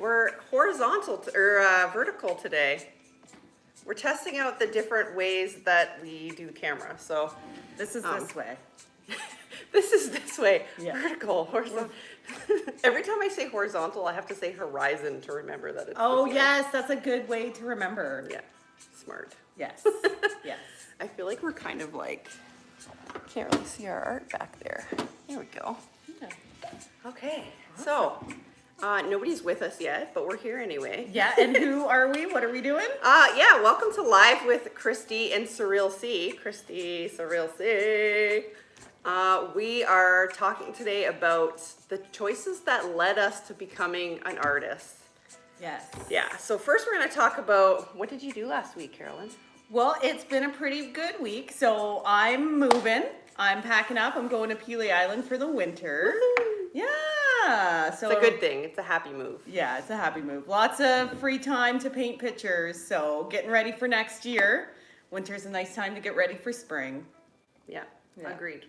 We're horizontal or vertical today. We're testing out the different ways that we do the camera. So This is this way. this is this way, Yeah. vertical, horizontal. Every time I say horizontal, I have to say horizon to remember that it's Oh, this way. yes, that's a good way to remember. Yeah, smart. Yes, yes. I feel like we're kind of like, can't really see our art back there. There we go. Yeah. Okay, so nobody's with us yet, but we're here anyway. Yeah, and who are we? What are we doing? Yeah, welcome to Live with Kris Dee and Surreal C. Kris Dee, Surreal C. We are talking today about the choices that led us to becoming an artist. Yes. Yeah, so first we're going to talk about, what did you do last week, Carolyn? Well, it's been a pretty good week. So I'm moving. I'm packing up. I'm going to Pelee Island for the winter. Woohoo! Yeah. So It's a good thing. It's a happy move. Yeah, it's a happy move. Lots of free time to paint pictures. So getting ready for next year. Winter's a nice time to get ready for spring. Yeah, Yeah. agreed.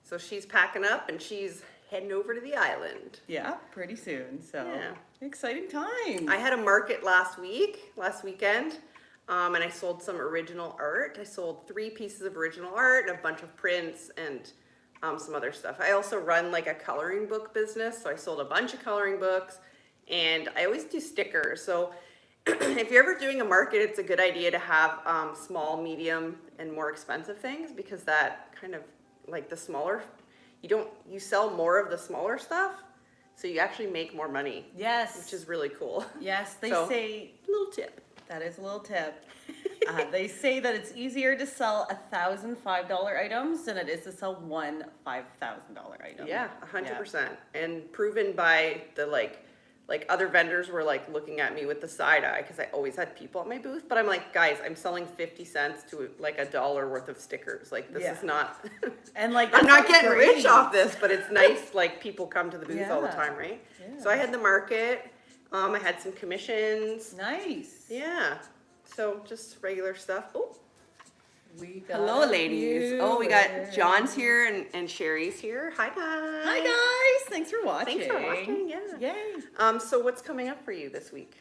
So she's packing up and she's heading over to the island. Yeah, pretty soon. So Yeah. exciting time. I had a market last weekend, and I sold some original art. I sold 3 pieces of original art and a bunch of prints and some other stuff. I also run like a coloring book business, so I sold a bunch of coloring books, and I always do stickers. So if you're ever doing a market, it's a good idea to have small, medium, and more expensive things, because that kind of like the smaller, you sell more of the smaller stuff, so you actually make more money. Yes. Which is really cool. Yes, they So, say, little tip. that is a little tip. They say that it's easier to sell $1,005 items than it is to sell one $5,000 item. Yeah, 100%. And proven by the like other vendors were like looking at me with the side eye, because I always had people at my booth. But I'm like, guys, I'm selling 50 cents to like $1 worth of stickers. Like, this is not, And like I'm that's not getting great. rich off this, but it's nice. Like, people come to the booth all the Yeah. time, right? Yeah. So I had the market. I had some commissions. Nice. Yeah. So just regular stuff. Oh, We got hello, ladies. you. Oh, we got John's here and Sherry's here. Hi, guys. Hi guys, thanks for watching. Thanks for watching. Yeah. Yay. So what's coming up for you this week?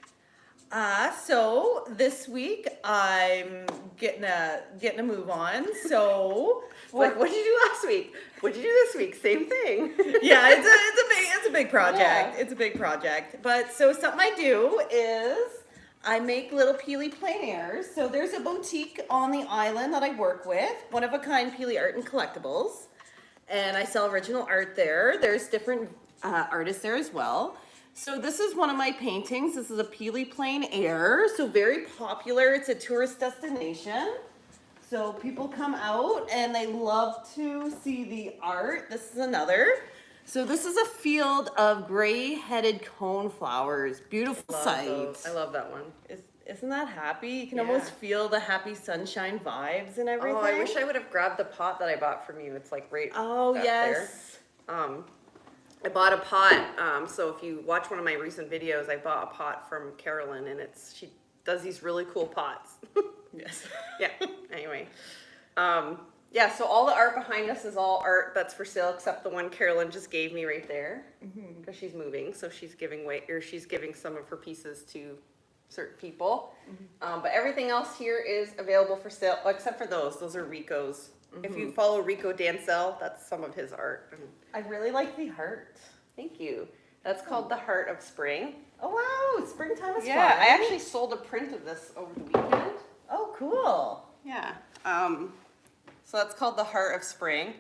So this week I'm getting a move on. So What did you do last week? What did you do this week? Same thing. yeah, it's a big project. Yeah. It's a big project. But so something I do is I make little Pelee plein airs. So there's a boutique on the island that I work with, one of a kind Pelee art and collectibles, and I sell original art there. There's different artists there as well. So this is one of my paintings. This is a Pelee plein air. So very popular. It's a tourist destination. So people come out and they love to see the art. This is another. So this is a field of gray-headed coneflowers. Beautiful sight. I love that one. Isn't that happy? You can Yeah. almost feel the happy sunshine vibes and everything. Oh, I wish I would have grabbed the pot that I bought from you. It's like right Oh, back yes. there. I bought a pot. So if you watch one of my recent videos, I bought a pot from Carolyn, and she does these really cool pots. Yes. Yeah. Anyway. Yeah, so all the art behind us is all art that's for sale, except the one Carolyn just gave me right there, because she's moving, so she's giving some of her pieces to certain people. But everything else here is available for sale, except for those. Those are Rico's. If you follow Rico Dancel, that's some of his art. I really like the heart. Thank you. That's called The Heart of Spring. Oh, wow. Springtime is Yeah, fun. I actually sold a print of this over the weekend. Oh, cool. Yeah. So that's called The Heart of Spring.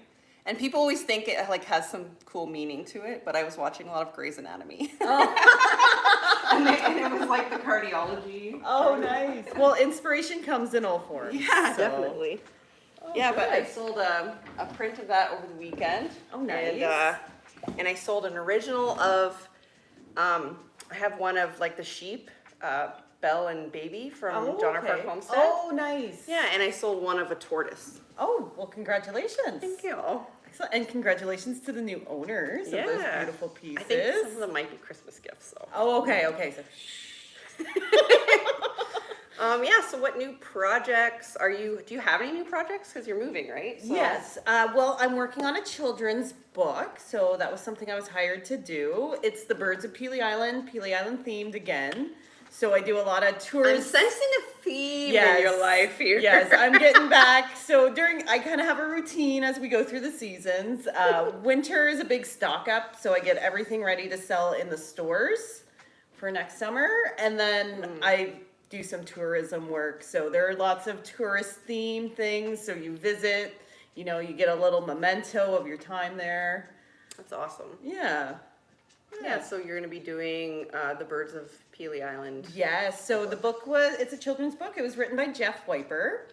And people always think it like has some cool meaning to it, but I was watching a lot of Grey's Anatomy. Oh. and it was like the cardiology. Oh, nice. Well, inspiration comes in all forms. Yeah, so- definitely. Oh, Yeah, but I good. sold a print of that over the weekend. Oh, nice. And I sold an original of, I have one of like the sheep, Belle and Baby from John R. Park Homestead. Oh, nice. Yeah, and I sold one of a tortoise. Oh, well, congratulations. Thank you. Excellent. And congratulations to the new owners of those Yeah. beautiful pieces. I think some of them might be Christmas gifts, so. Oh, okay, okay. So, Yeah, so what new projects do you have any new projects? Because you're moving, right? So. Yes. Well, I'm working on a children's book, so that was something I was hired to do. It's the Birds of Peely Island themed again. So I do a lot of I'm tours. sensing a theme Yes. in your life here. Yes, I'm getting back. So I kind of have a routine as we go through the seasons. Winter is a big stock up, so I get everything ready to sell in the stores for next summer. And then I do some tourism work. So there are lots of tourist themed things. So you visit, you get a little memento of your time there. That's awesome. Yeah. Yeah, so you're going to be doing the Birds of Peely Island. Yes, so it's a children's book. It was written by Jeff Wiper.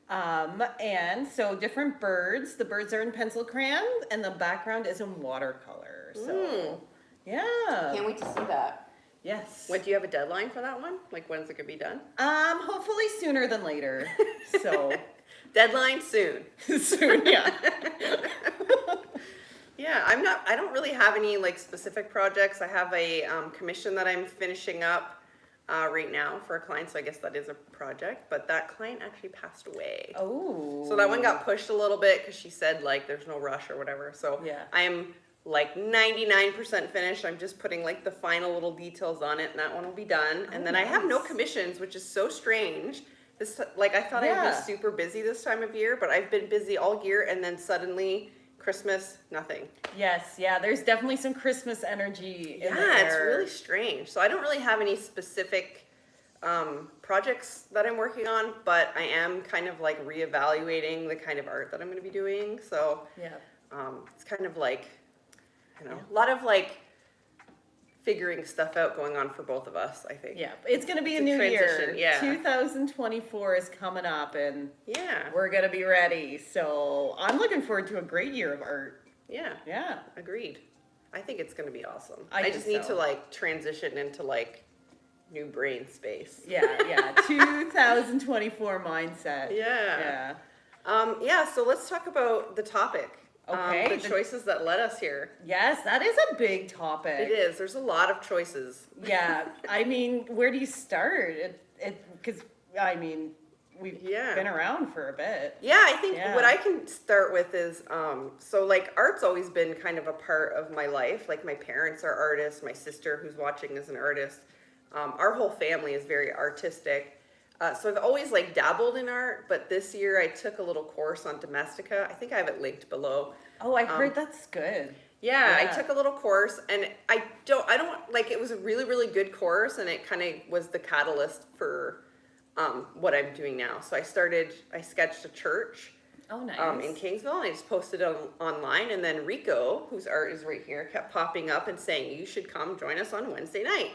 And so different birds. The birds are in pencil crayon and the background is in watercolor. So, yeah. Can't wait to see that. Yes. What, do you have a deadline for that one? Like, when's it going to be done? Hopefully sooner than later. So. Deadline soon. Soon, yeah. Yeah, I don't really have any like specific projects. I have a commission that I'm finishing up right now for a client, so I guess that is a project, but that client actually passed away. Oh. So that one got pushed a little bit because she said like there's no rush or whatever. So yeah. I am like 99% finished. I'm just putting like the final little details on it and that one will be done. And then I have no commissions, which is so strange. I thought I'd be super busy this time of year, but I've been busy all year and then suddenly Christmas, nothing. Yes, yeah, there's definitely some Christmas energy in there. Yeah, it's really strange. So I don't really have any specific projects that I'm working on, but I am kind of like reevaluating the kind of art that I'm going to be doing. So yeah. It's kind of like, a lot of like figuring stuff out going on for both of us, I think. Yeah, it's going to be a new year. Yeah. 2024 is coming up and we're going to be ready. So I'm looking forward to a great year of art. Yeah. Yeah. Agreed. I think it's going to be awesome. I just need to like transition into like new brain space. Yeah, 2024 mindset. Yeah. Yeah, so let's talk about the topic. Okay. The choices that led us here. Yes, that is a big topic. It is. There's a lot of choices. Yeah. I mean, where do you start? Because, we've been around for a bit. Yeah, I think what I can start with is, so like art's always been kind of a part of my life. Like my parents are artists. My sister who's watching is an artist. Our whole family is very artistic. So I've always like dabbled in art, but this year I took a little course on Domestica. I think I have it linked below. Oh, I heard that's good. Yeah, I took a little course and I don't like, it was a really, really good course and it kind of was the catalyst for what I'm doing now. So I sketched a church nice. In Kingsville and I just posted it online, and then Rico, whose art is right here, kept popping up and saying, you should come join us on Wednesday night.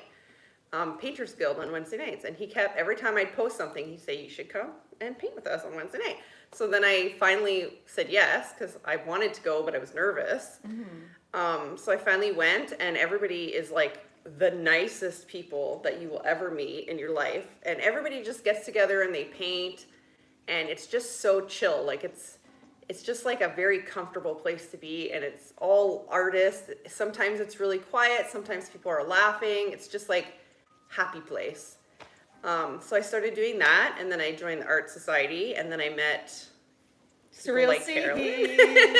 Painters Guild on Wednesday nights, and he kept, every time I'd post something, he'd say, you should come and paint with us on Wednesday night. So then I finally said yes, because I wanted to go, but I was nervous. Mm-hmm. So I finally went, and everybody is like the nicest people that you will ever meet in your life, and everybody just gets together and they paint, and it's just so chill. Like it's just like a very comfortable place to be, and it's all artists. Sometimes it's really quiet, sometimes people are laughing. It's just like happy place. So I started doing that, and then I joined the Art Society, and then I met Surreal like Carolyn.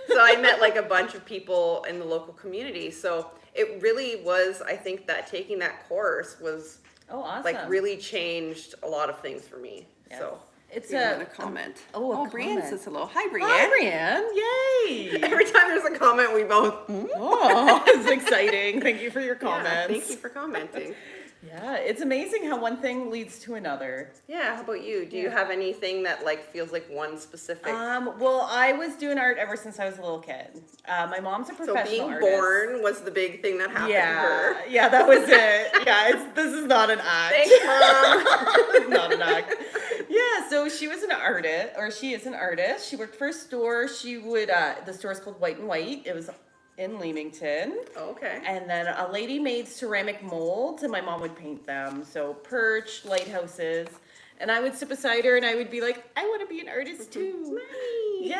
So I met like a bunch of people in the local community. So it really was, I think that taking that course was awesome. Like really changed a lot of things for me. Yes. So it's a comment. Brianne says hello. Hi, Brianne. Hi, Brianne. Yay. Every time there's a comment, we both. Oh, it's exciting. Thank you for your comments. Yeah, thank you for commenting. Yeah, it's amazing how one thing leads to another. Yeah, how about you? Do you have anything that like feels like one specific? Well, I was doing art ever since I was a little kid. My mom's a professional artist. So being born was the big thing that happened to her. Yeah, that was it. Yeah, this is not an act. Thanks, Mom. It's not an act. Yeah, so she was an artist, or she is an artist. She worked for a store. She would, the store's called White and White. It was in Leamington. Oh, okay. And then a lady made ceramic molds, and my mom would paint them. So perch, lighthouses. And I would sit beside her, and I would be like, I want to be an artist too. Yay!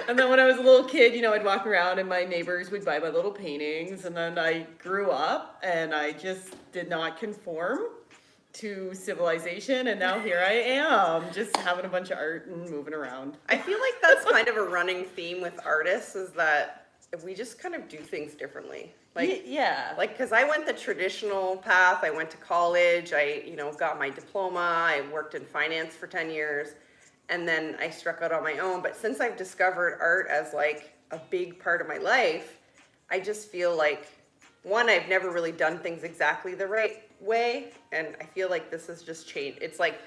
And then when I was a little kid, I'd walk around, and my neighbors would buy my little paintings. And then I grew up, and I just did not conform to civilization, and now here I am, just having a bunch of art and moving around. I feel like that's kind of a running theme with artists, is that we just kind of do things differently. Like, yeah. like, because I went the traditional path. I went to college. I, got my diploma. I worked in finance for 10 years. And then I struck out on my own. But since I've discovered art as like a big part of my life, I just feel like, one, I've never really done things exactly the right way. And I feel like this has just changed. It's like,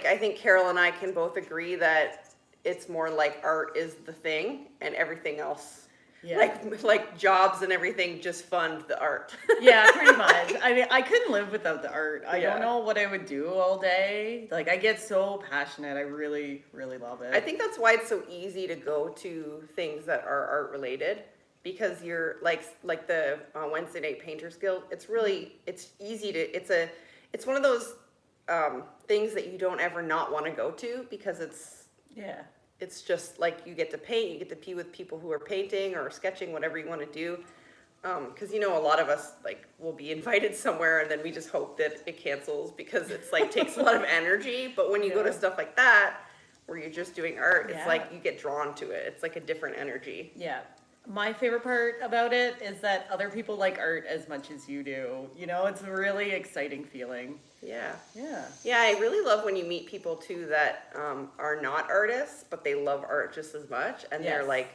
I think Carol and I can both agree that it's more like art is the thing and everything else. Yeah. Like jobs and everything just fund the art. Yeah, pretty much. I mean, I couldn't live without the art. I don't know what I would do all day. Like, I get so passionate. I really, really love it. I think that's why it's so easy to go to things that are art related, because you're like the Wednesday Night Painters Guild. It's easy to, it's one of those things that you don't ever not want to go to, because it's just like you get to paint, you get to be with people who are painting or sketching, whatever you want to do. Because, a lot of us like will be invited somewhere and then we just hope that it cancels, because it's like takes a lot of energy. But when you go to stuff like that, where you're just doing art, it's like you get drawn to it. It's like a different energy. Yeah. My favorite part about it is that other people like art as much as you do. It's a really exciting feeling. Yeah. Yeah. Yeah, I really love when you meet people too that are not artists, but they love art just as much. And they're like,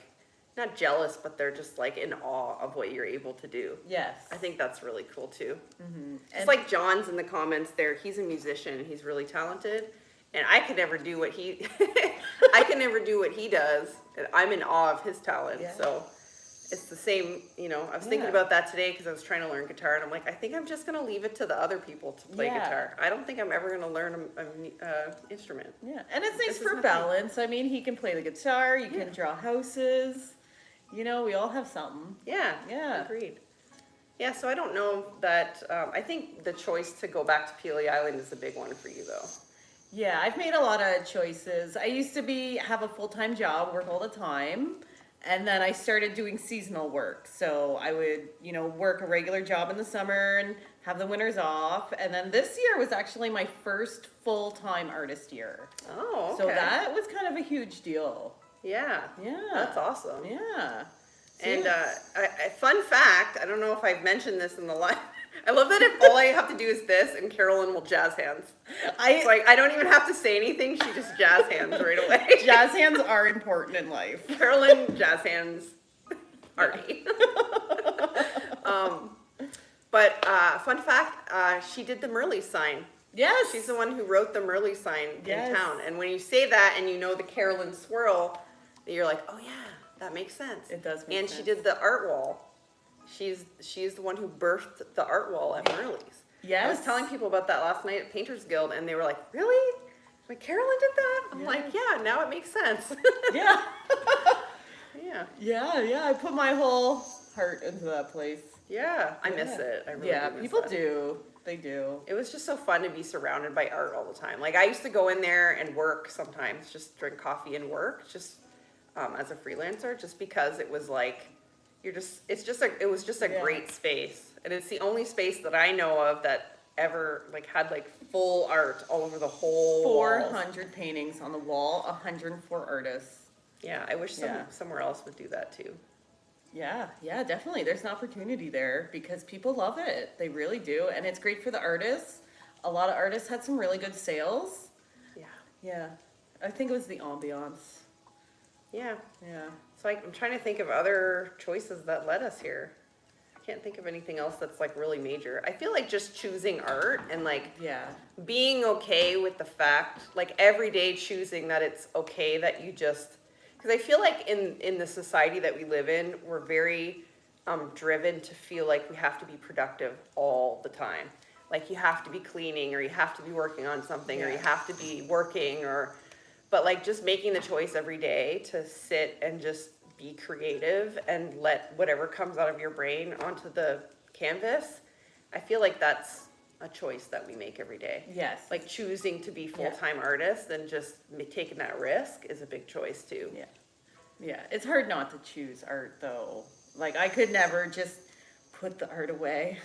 not jealous, but they're just like in awe of what you're able to do. Yes. I think that's really cool too. Mm-hmm. It's like John's in the comments there. He's a musician. He's really talented. And I could never do what he, I can never do what he does. And I'm in awe of his talent. Yeah. So it's the same, I was thinking about that today because I was trying to learn guitar, and I'm like, I think I'm just going to leave it to the other people to play guitar. I don't think I'm ever going to learn an instrument. Yeah, and it's nice for balance. I mean, he can play the guitar, you can draw houses, we all have something. Yeah, agreed. Yeah, so I don't know that, I think the choice to go back to Peely Island is a big one for you though. Yeah, I've made a lot of choices. I used to have a full-time job, work all the time. And then I started doing seasonal work. So I would, work a regular job in the summer and have the winters off. And then this year was actually my first full-time artist year. Oh, okay. So that was kind of a huge deal. Yeah. Yeah. That's awesome. Yeah. So and fun fact, I don't know if I've mentioned this in the live. I love that if all I have to do is this and Carolyn will jazz hands. It's like I don't even have to say anything. She just jazz hands right away. Jazz hands are important in life. Carolyn jazz hands, Hardy. But fun fact, she did the Merle sign. Yes. She's the one who wrote the Merle sign in town. And when you say that and you know the Carolyn swirl, you're like, oh yeah, that makes sense. It does make sense. And she did the art wall. She's the one who birthed the art wall at Merle's. Yes. I was telling people about that last night at Painters Guild, and they were like, really? Like, Carolyn did that? I'm like, yeah, now it makes sense. Yeah. Yeah. Yeah, I put my whole heart into that place. Yeah, I miss it. I really do miss people that. do. They do. It was just so fun to be surrounded by art all the time. Like, I used to go in there and work sometimes, just drink coffee and work, just as a freelancer, just because it was like, it was just a great space. And it's the only space that I know of that ever had full art all over the whole 400 walls. paintings on the wall, 104 artists. Yeah, I wish somewhere else would do that too. Yeah, definitely. There's an opportunity there because people love it. They really do. And it's great for the artists. A lot of artists had some really good sales. Yeah. Yeah. I think it was the ambiance. Yeah. Yeah. So I'm trying to think of other choices that led us here. I can't think of anything else that's really major. I feel like just choosing art and being okay with the fact, every day choosing that it's okay that you just, because I feel like in the society that we live in, we're very driven to feel like we have to be productive all the time. Like you have to be cleaning or you have to be working on something or you have to be working but just making the choice every day to sit and just be creative and let whatever comes out of your brain onto the canvas. I feel like that's a choice that we make every day. Yes. Like choosing to be full-time artists and just taking that risk is a big choice too. Yeah. Yeah. It's hard not to choose art though. I could never just put the art away.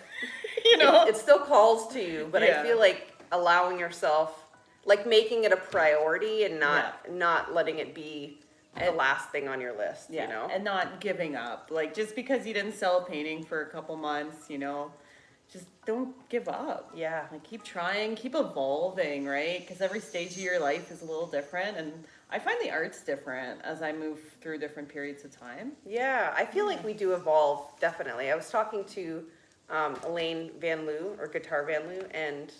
You know? It still calls to you, but Yeah. I feel like allowing yourself, like making it a priority and not letting it be the last thing on your list, Yeah, you know? and not giving up. Like, just because you didn't sell a painting for a couple months, you know, just don't give up. Yeah. Like, keep trying, keep evolving, right? Because every stage of your life is a little different. And I find the art's different as I move through different periods of time. Yeah, I feel like we do evolve, definitely. I was talking to Elaine Van Loo, or Guitar Van Loo, and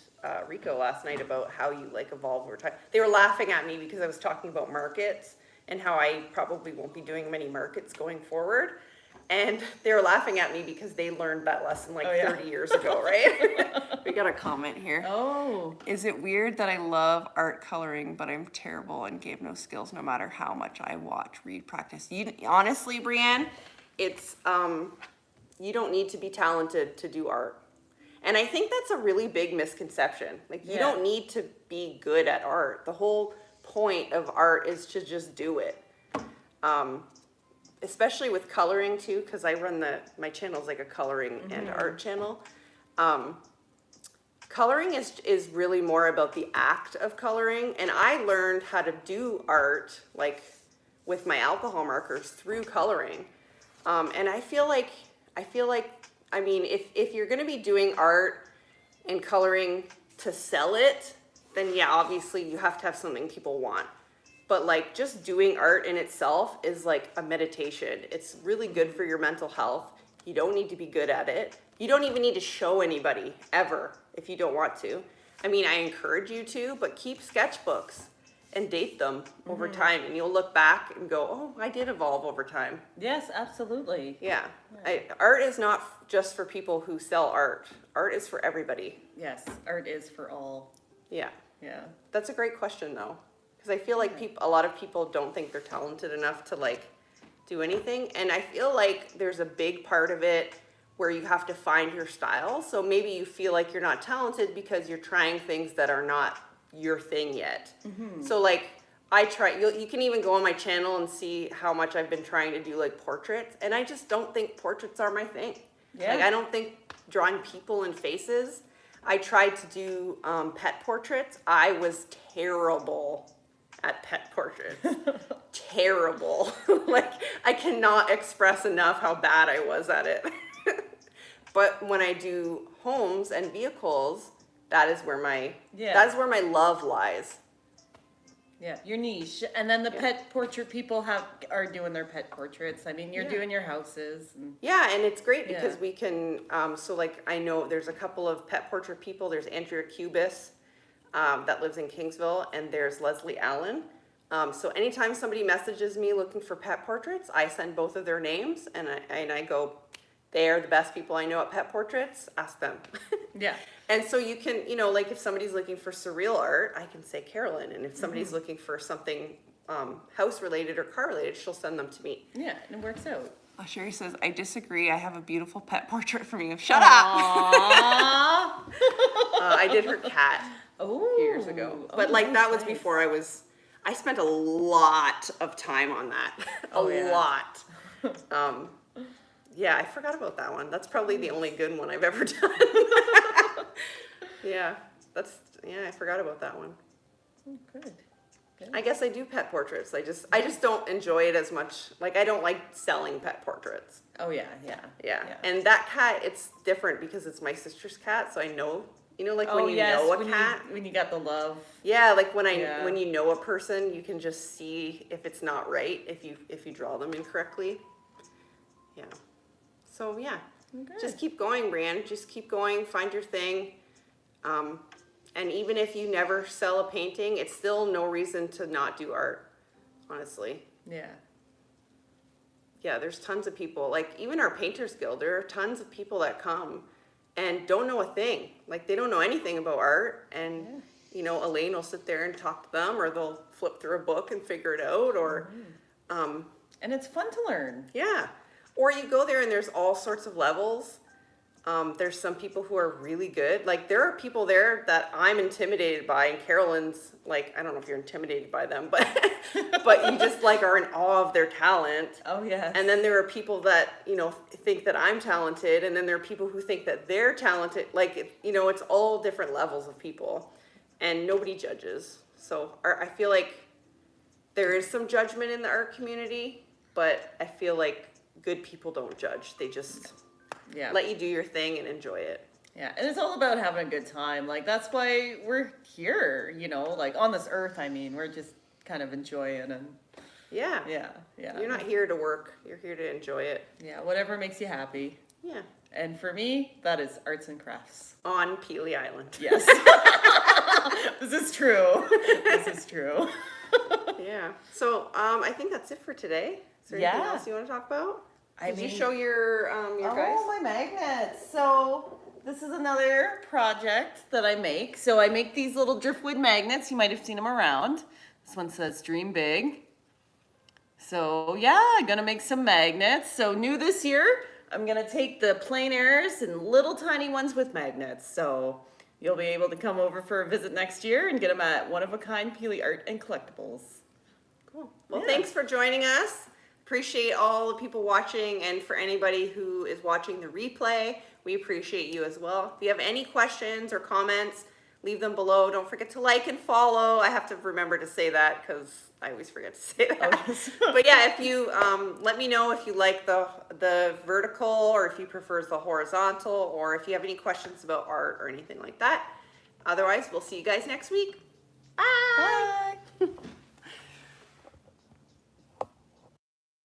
Rico last night about how you like evolve over time. They were laughing at me because I was talking about markets and how I probably won't be doing many markets going forward. And they were laughing at me because they learned that lesson like 30 years ago, right? We got a comment here. Oh. Is it weird that I love art coloring, but I'm terrible and gave no skills no matter how much I watch, read, practice? Honestly, Brianne, it's, you don't need to be talented to do art. And I think that's a really big misconception. Like, you don't need to be good at art. The whole point of art is to just do it. Especially with coloring too, because I run my channel's like a coloring and art channel. Coloring is really more about the act of coloring, and I learned how to do art like with my alcohol markers through coloring. And I feel like I mean, if you're gonna be doing art and coloring to sell it, then yeah, obviously you have to have something people want. But like just doing art in itself is like a meditation. It's really good for your mental health. You don't need to be good at it. You don't even need to show anybody ever if you don't want to. I mean, I encourage you to, but keep sketchbooks and date them over time, and you'll look back and go, oh, I did evolve over time. Yes, absolutely. Yeah. Art is not just for people who sell art. Art is for everybody. Yes, art is for all. Yeah. Yeah. That's a great question, though. Because I feel like a lot of people don't think they're talented enough to like do anything. And I feel like there's a big part of it where you have to find your style. So maybe you feel like you're not talented because you're trying things that are not your thing yet. So like you can even go on my channel and see how much I've been trying to do like portraits. And I just don't think portraits are my thing. Yeah. Like I don't think drawing people and faces. I tried to do pet portraits. I was terrible at pet portraits. Terrible. Like I cannot express enough how bad I was at it. But when I do homes and vehicles, that is where my love lies. Yeah, your niche. And then the pet portrait people are doing their pet portraits. I mean, you're doing your houses. And yeah, and it's great because we can, so like I know there's a couple of pet portrait people. There's Andrea Cubis that lives in Kingsville, and there's Leslie Allen. So anytime somebody messages me looking for pet portraits, I send both of their names, and I go, they are the best people I know at pet portraits, ask them. yeah. And so you can, like if somebody's looking for surreal art, I can say Carolyn. And if somebody's looking for something house related or car related, she'll send them to me. Yeah, and it works out. Sherry says, I disagree. I have a beautiful pet portrait from you. Shut up. I did her cat a few years ago. But that was before I spent a lot of time on that. a lot. Yeah, I forgot about that one. That's probably the only good one I've ever done. Yeah, I forgot about that one. Oh, good. I guess I do pet portraits. I just don't enjoy it as much. Like I don't like selling pet portraits. Oh yeah. And that cat, it's different because it's my sister's cat, so I know, like when you know a cat. When you got the love. Yeah, like when you know a person, you can just see if it's not right if you draw them incorrectly. Yeah. So yeah, just keep going, Brianne. Just keep going. Find your thing. And even if you never sell a painting, it's still no reason to not do art, honestly. Yeah. Yeah, there's tons of people. Like even our Painters Guild, there are tons of people that come and don't know a thing. Like they don't know anything about art. And, Elaine will sit there and talk to them, or they'll flip through a book and figure it out. Or, and it's fun to learn. Yeah. Or you go there and there's all sorts of levels. There's some people who are really good. Like there are people there that I'm intimidated by, and Carolyn's like, I don't know if you're intimidated by them, but but you just like are in awe of their talent. Oh yes. And then there are people that, think that I'm talented, and then there are people who think that they're talented. Like, it's all different levels of people, and nobody judges. So I feel like there is some judgment in the art community, but I feel like good people don't judge. They just let you do your thing and enjoy it. Yeah, and it's all about having a good time. Like, that's why we're here, like on this earth, I mean, we're just kind of enjoying and Yeah. You're not here to work. You're here to enjoy it. Yeah, whatever makes you happy. Yeah. And for me, that is arts and crafts. On Peely Island. Yes. This is true. This is true. Yeah. So, I think that's it for today. Is there anything else you want to talk about? Did you show your guys? Oh, my magnets. So this is another project that I make. So I make these little driftwood magnets. You might have seen them around. This one says Dream Big. So yeah, I'm gonna make some magnets. So new this year, I'm gonna take the plein airs and little tiny ones with magnets. So you'll be able to come over for a visit next year and get them at One of a Kind Peely Art and Collectibles. Cool. Well, thanks for joining us. Appreciate all the people watching, and for anybody who is watching the replay, we appreciate you as well. If you have any questions or comments, leave them below. Don't forget to like and follow. I have to remember to say that because I always forget to say that. Oh, yes. But yeah, if you let me know if you like the vertical or if you prefer the horizontal, or if you have any questions about art or anything like that. Otherwise, we'll see you guys next week. Bye. Bye.